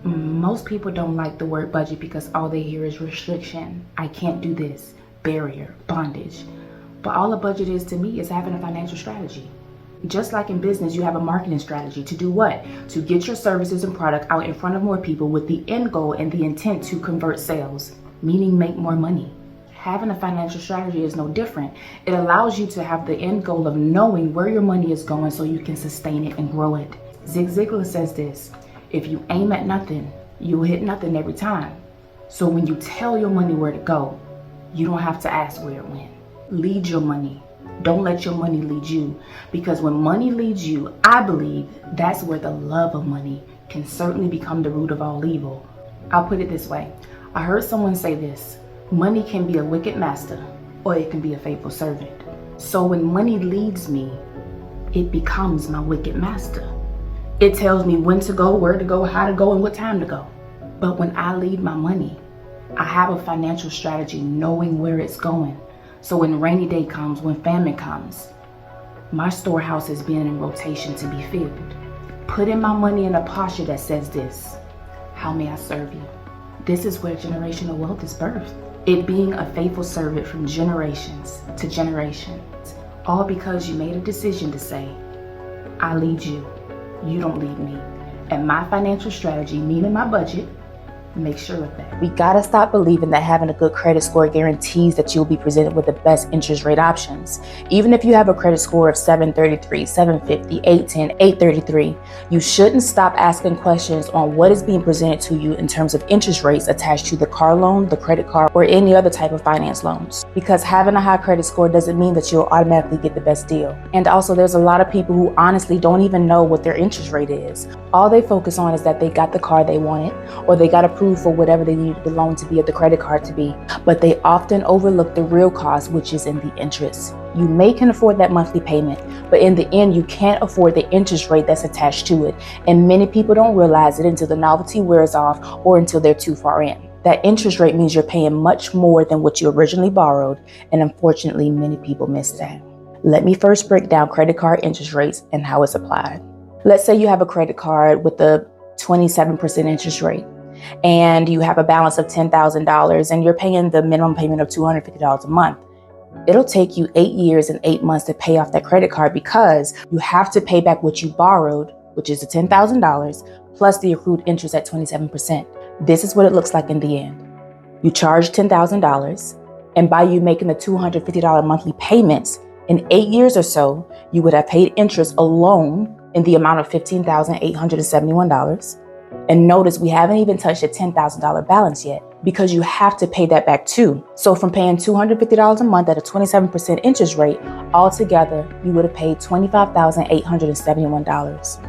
Most people don't like the word budget because all they hear is restriction. I can't do this, barrier, bondage. But all a budget is to me is having a financial strategy. Just like in business, you have a marketing strategy to do what? To get your services and product out in front of more people with the end goal and the intent to convert sales, meaning make more money. Having a financial strategy is no different. It allows you to have the end goal of knowing where your money is going so you can sustain it and grow it. Zig Ziglar says this, if you aim at nothing, you'll hit nothing every time. So when you tell your money where to go, you don't have to ask where it went. Lead your money. Don't let your money lead you, because when money leads you, I believe that's where the love of money can certainly become the root of all evil. I'll put it this way. I heard someone say this, money can be a wicked master or it can be a faithful servant. So when money leads me, it becomes my wicked master. It tells me when to go, where to go, how to go, and what time to go. But when I lead my money, I have a financial strategy knowing where it's going. So when rainy day comes, when famine comes, my storehouse is being in rotation to be filled. Putting my money in a posture that says this, how may I serve you? This is where generational wealth is birthed. It being a faithful servant from generations to generations, all because you made a decision to say, I lead you, you don't lead me. And my financial strategy, meaning my budget, make sure of that. We gotta stop believing that having a good credit score guarantees that you'll be presented with the best interest rate options. Even if you have a credit score of 733, 750, 810, 833, you shouldn't stop asking questions on what is being presented to you in terms of interest rates attached to the car loan, the credit card, or any other type of finance loans. Because having a high credit score doesn't mean that you'll automatically get the best deal. And also there's a lot of people who honestly don't even know what their interest rate is. All they focus on is that they got the car they wanted, or they got approved for whatever they needed the loan to be or the credit card to be, but they often overlook the real cost, which is in the interest. You can afford that monthly payment, but in the end, you can't afford the interest rate that's attached to it. And many people don't realize it until the novelty wears off or until they're too far in. That interest rate means you're paying much more than what you originally borrowed, and unfortunately, many people miss that. Let me first break down credit card interest rates and how it's applied. Let's say you have a credit card with a 27% interest rate, and you have a balance of $10,000 and you're paying the minimum payment of $250 a month. It'll take you 8 years and 8 months to pay off that credit card because you have to pay back what you borrowed, which is the $10,000 plus the accrued interest at 27%. This is what it looks like in the end. You charge $10,000, and by you making the $250 monthly payments, in 8 years or so, you would have paid interest alone in the amount of $15,871. And notice we haven't even touched the $10,000 balance yet because you have to pay that back too. So from paying $250 a month at a 27% interest rate, altogether, you would have paid $25,871.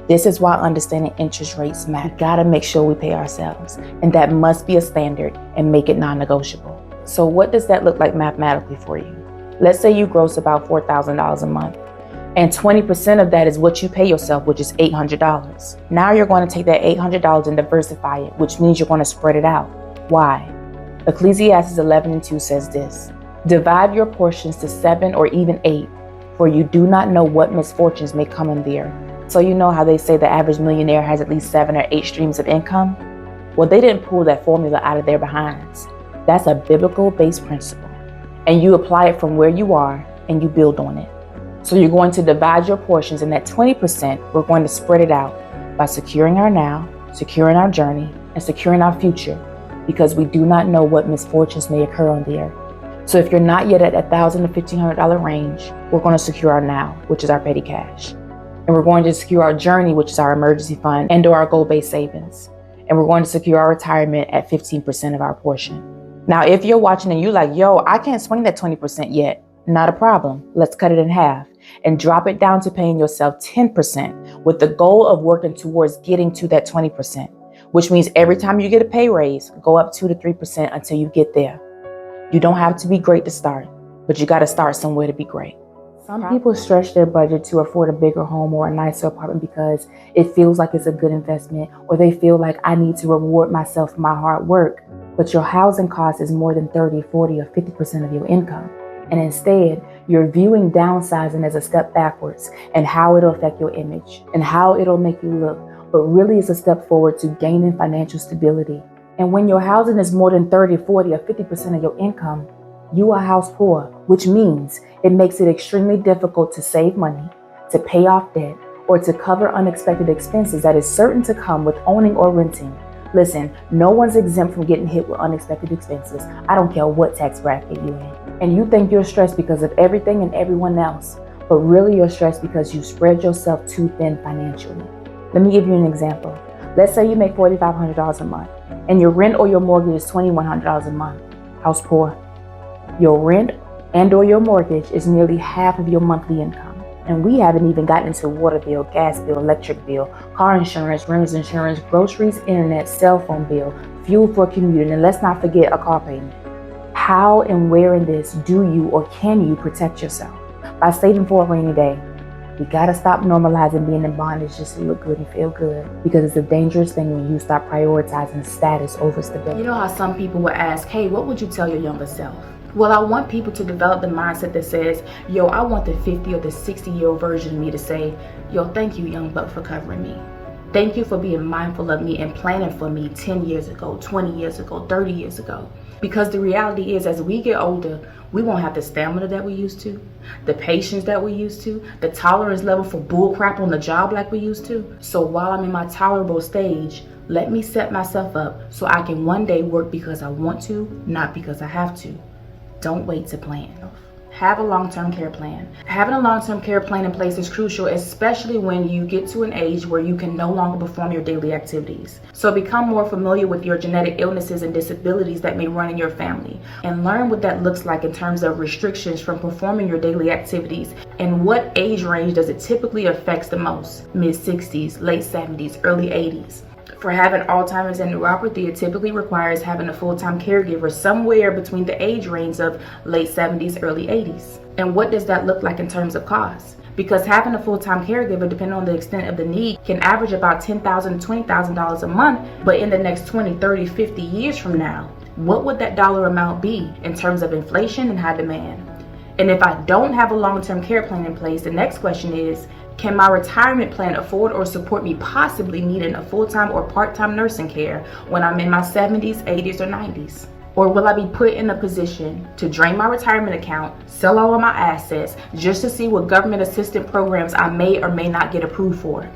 This is why understanding interest rates matter. We gotta make sure we pay ourselves, and that must be a standard and make it non-negotiable. So what does that look like mathematically for you? Let's say you gross about $4,000 a month, and 20% of that is what you pay yourself, which is $800. Now you're going to take that $800 and diversify it, which means you're going to spread it out. Why? Ecclesiastes 11:2 says this, divide your portions to 7 or even 8, for you do not know what misfortunes may come in the earth. So you know how they say the average millionaire has at least 7 or 8 streams of income? Well, they didn't pull that formula out of their behinds. That's a biblical-based principle. And you apply it from where you are and you build on it. So you're going to divide your portions, and that 20%, we're going to spread it out by securing our now, securing our journey, and securing our future, because we do not know what misfortunes may occur on the earth. So if you're not yet at $1,000 to $1,500 range, we're going to secure our now, which is our petty cash. And we're going to secure our journey, which is our emergency fund and or our goal-based savings. And we're going to secure our retirement at 15% of our portion. Now, if you're watching and you're like, yo, I can't swing that 20% yet, not a problem. Let's cut it in half and drop it down to paying yourself 10% with the goal of working towards getting to that 20%, which means every time you get a pay raise, go up 2 to 3% until you get there. You don't have to be great to start, but you got to start somewhere to be great. Some people stretch their budget to afford a bigger home or a nicer apartment because it feels like it's a good investment, or they feel like I need to reward myself for my hard work. But your housing cost is more than 30, 40, or 50% of your income. And instead, you're viewing downsizing as a step backwards and how it'll affect your image and how it'll make you look, but really is a step forward to gaining financial stability. And when your housing is more than 30, 40, or 50% of your income, you are house poor, which means it makes it extremely difficult to save money, to pay off debt, or to cover unexpected expenses that is certain to come with owning or renting. Listen, no one's exempt from getting hit with unexpected expenses. I don't care what tax bracket you're in. And you think you're stressed because of everything and everyone else, but really you're stressed because you spread yourself too thin financially. Let me give you an example. Let's say you make $4,500 a month and your rent or your mortgage is $2,100 a month. House poor. Your rent and or your mortgage is nearly half of your monthly income. And we haven't even gotten into water bill, gas bill, electric bill, car insurance, renters insurance, groceries, internet, cell phone bill, fuel for commuting, and let's not forget a car payment. How and where in this do you or can you protect yourself? By saving for a rainy day. We gotta stop normalizing being in bondage just to look good and feel good, because it's a dangerous thing when you start prioritizing status over stability. You know how some people will ask, hey, what would you tell your younger self? Well, I want people to develop the mindset that says, yo, I want the 50 or the 60-year-old version of me to say, yo, thank you, young buck, for covering me. Thank you for being mindful of me and planning for me 10 years ago, 20 years ago, 30 years ago. Because the reality is, as we get older, we won't have the stamina that we used to, the patience that we used to, the tolerance level for bull crap on the job like we used to. So while I'm in my tolerable stage, let me set myself up so I can one day work because I want to, not because I have to. Don't wait to plan. Have a long-term care plan. Having a long-term care plan in place is crucial, especially when you get to an age where you can no longer perform your daily activities. So become more familiar with your genetic illnesses and disabilities that may run in your family, and learn what that looks like in terms of restrictions from performing your daily activities, and what age range does it typically affect the most. Mid-60s, late 70s, early 80s. For having Alzheimer's and neuropathy, it typically requires having a full-time caregiver somewhere between the age range of late 70s, early 80s. And what does that look like in terms of cost? Because having a full-time caregiver, depending on the extent of the need, can average about $10,000 to $20,000 a month. But in the next 20, 30, 50 years from now, what would that dollar amount be in terms of inflation and high demand? And if I don't have a long-term care plan in place, the next question is, can my retirement plan afford or support me possibly needing a full-time or part-time nursing care when I'm in my 70s, 80s, or 90s? Or will I be put in a position to drain my retirement account, sell all of my assets, just to see what government assistance programs I may or may not get approved for?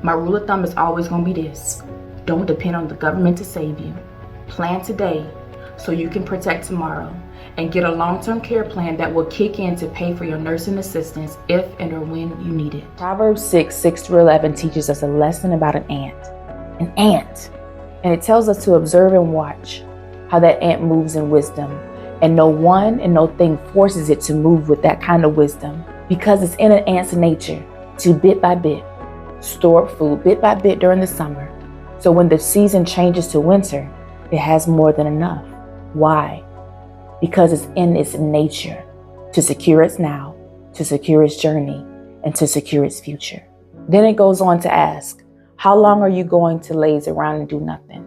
My rule of thumb is always going to be this: don't depend on the government to save you. Plan today so you can protect tomorrow, and get a long-term care plan that will kick in to pay for your nursing assistance if and or when you need it. Proverbs 6:6-11 teaches us a lesson about an ant. An ant. And it tells us to observe and watch how that ant moves in wisdom. And no one and no thing forces it to move with that kind of wisdom, because it's in an ant's nature to bit by bit store up food bit by bit during the summer. So when the season changes to winter, it has more than enough. Why? Because it's in its nature to secure its now, to secure its journey, and to secure its future. Then it goes on to ask, how long are you going to laze around and do nothing?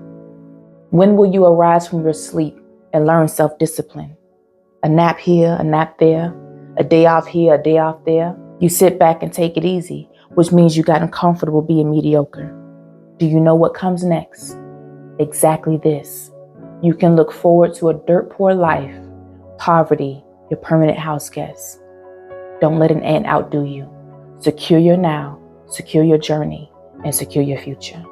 When will you arise from your sleep and learn self-discipline? A nap here, a nap there, a day off here, a day off there. You sit back and take it easy, which means you got uncomfortable being mediocre. Do you know what comes next? Exactly this. You can look forward to a dirt poor life, poverty, your permanent house guest. Don't let an ant outdo you. Secure your now, secure your journey, and secure your future.